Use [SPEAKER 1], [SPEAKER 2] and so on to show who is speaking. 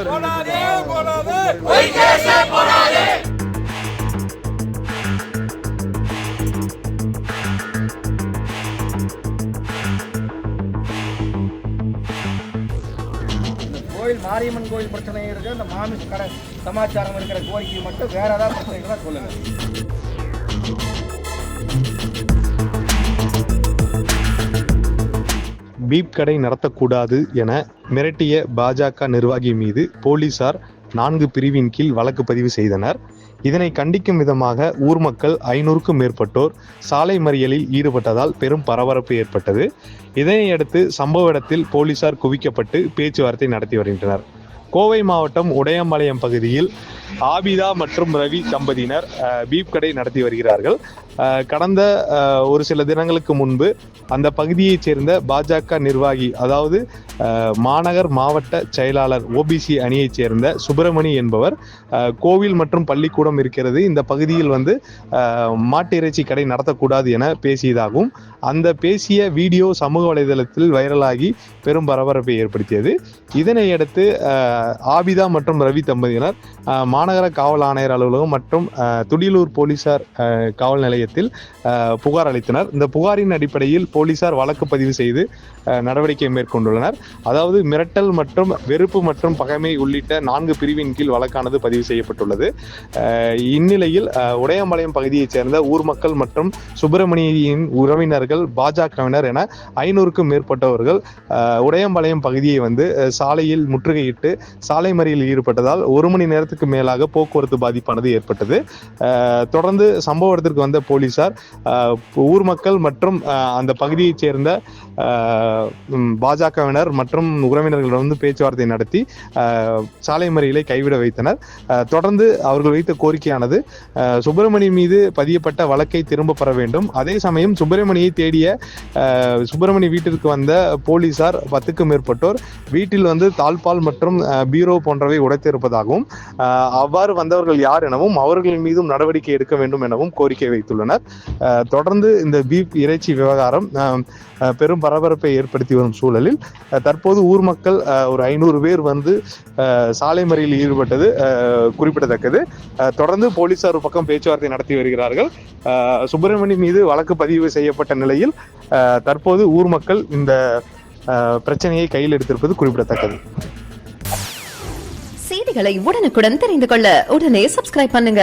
[SPEAKER 1] கோயில் மாரியம்மன் கோயில் பிரச்சனை இருக்கு, இந்த மாமிச கடை சமாச்சாரம் இருக்கிற கோரிக்கை மட்டும் வேற ஏதாவது பிரச்சனைகளா சொல்லுங்க.
[SPEAKER 2] பீப் கடை நடத்தக்கூடாது என மிரட்டிய பாஜக நிர்வாகி மீது போலீசார் 4 பிரிவின் கீழ் வழக்கு பதிவு செய்தனர். இதனை கண்டிக்கும் விதமாக ஊர் மக்கள் 500க்கும் மேற்பட்டோர் சாலை மறியலில் ஈடுபட்டதால் பெரும் பரபரப்பு ஏற்பட்டது. இதனையடுத்து சம்பவ இடத்தில் போலீசார் குவிக்கப்பட்டு பேச்சுவார்த்தை நடத்தி வருகின்றனர். கோவை மாவட்டம் உடையாம்பாளையம் பகுதியில் ஆபிதா மற்றும் ரவி தம்பதியினர் பீப் கடை நடத்தி வருகிறார்கள். கடந்த ஒரு சில தினங்களுக்கு முன்பு அந்த பகுதியைச் சேர்ந்த பாஜக நிர்வாகி, அதாவது மாநகர் மாவட்ட செயலாளர் ஓபிசி அணியைச் சேர்ந்த சுப்பிரமணி என்பவர் கோவில் மற்றும் பள்ளிக்கூடம் இருக்கிறது, இந்த பகுதியில் மாட்டு இறைச்சி கடை நடத்தக்கூடாது என பேசியதாகவும் அந்த பேசிய வீடியோ சமூக வலைதளத்தில் வைரலாகி பெரும் பரபரப்பை ஏற்படுத்தியது. இதனையடுத்து ஆபிதா மற்றும் ரவி தம்பதியினர் மாநகர காவல் ஆணையர் அலுவலகம் மற்றும் துடியலூர் போலீசார் காவல் நிலையத்தில் புகார் அளித்தனர். இந்த புகாரின் அடிப்படையில் போலீசார் வழக்கு பதிவு செய்து நடவடிக்கை மேற்கொண்டுள்ளனர். அதாவது மிரட்டல் மற்றும் வெறுப்பு மற்றும் பகைமை உள்ளிட்ட 4 பிரிவின் கீழ் வழக்கானது பதிவு செய்யப்பட்டுள்ளது. இந்நிலையில் உடையாம்பாளையம் பகுதியைச் சேர்ந்த ஊர் மக்கள் மற்றும் சுப்பிரமணியின் உறவினர்கள், பாஜகவினர் என 500க்கும் மேற்பட்டவர்கள் உடையாம்பாளையம் பகுதியை சாலையில் முற்றுகையிட்டு சாலை மறியலில் ஈடுபட்டதால் 1 மணி நேரத்துக்கு மேலாக போக்குவரத்து பாதிப்பானது ஏற்பட்டது. தொடர்ந்து சம்பவ இடத்திற்கு வந்த போலீசார் ஊர் மக்கள் மற்றும் அந்த பகுதியைச் சேர்ந்த பாஜகவினர் மற்றும் உறவினர்களிடம் பேச்சுவார்த்தை நடத்தி சாலை மறியலை கைவிட வைத்தனர். தொடர்ந்து அவர்கள் வைத்த கோரிக்கையானது சுப்பிரமணி மீது பதியப்பட்ட வழக்கை திரும்ப பெற வேண்டும். அதே சமயம் சுப்பிரமணியை தேடிய சுப்பிரமணி வீட்டிற்கு வந்த போலீசார் 10க்கும் மேற்பட்டோர் வீட்டில் தாழ்பால் மற்றும் பீரோ போன்றவை உடைத்திருப்பதாகவும் அவ்வாறு வந்தவர்கள் யார் எனவும் அவர்களின் மீதும் நடவடிக்கை எடுக்க வேண்டும் எனவும் கோரிக்கை வைத்துள்ளனர். தொடர்ந்து இந்த பீப் இறைச்சி விவகாரம் பெரும் பரபரப்பை ஏற்படுத்தி வரும் சூழலில் தற்போது ஊர் மக்கள் ஒரு 500 பேர் சாலை மறியலில் ஈடுபட்டது குறிப்பிடத்தக்கது. தொடர்ந்து போலீசார் ஒரு பக்கம் பேச்சுவார்த்தை நடத்தி வருகிறார்கள். சுப்பிரமணி மீது வழக்கு பதிவு செய்யப்பட்ட நிலையில் தற்போது ஊர் மக்கள் இந்த பிரச்சனையை கையில் எடுத்திருப்பது குறிப்பிடத்தக்கது.
[SPEAKER 3] செய்திகளை உடனுக்குடன் தெரிந்து கொள்ள உடனே சப்ஸ்கிரைப் பண்ணுங்க.